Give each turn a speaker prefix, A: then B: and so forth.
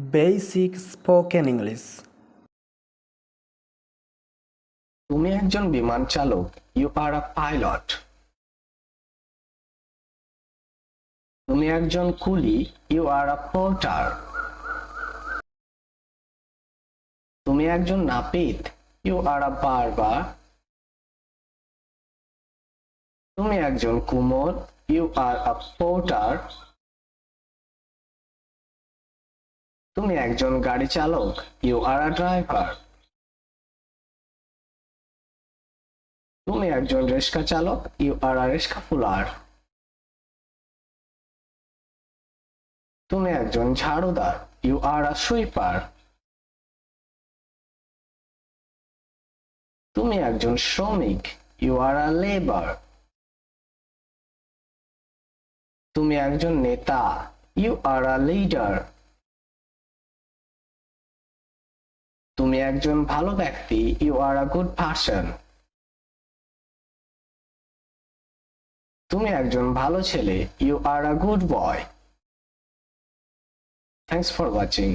A: Basic spoken English.
B: তুমি একজন বিমান চালক। You are a pilot. তুমি একজন কুলি। You are a porter. তুমি একজন নাপিত। You are a barber. তুমি একজন কুমোর। You are a porter. তুমি একজন গাড়ি চালক। You are a driver. তুমি একজন রিক্সা চালক। You are a rickshaw puller. তুমি একজন ঝাড়ুদার। You are a sweeper. তুমি একজন শ্রমিক। You are a labour. তুমি একজন নেতা। You are a leader. তুমি একজন ভালো ব্যক্তি। You are a good person. তুমি একজন ভালো ছেলে। You are a good boy. Thanks for watching.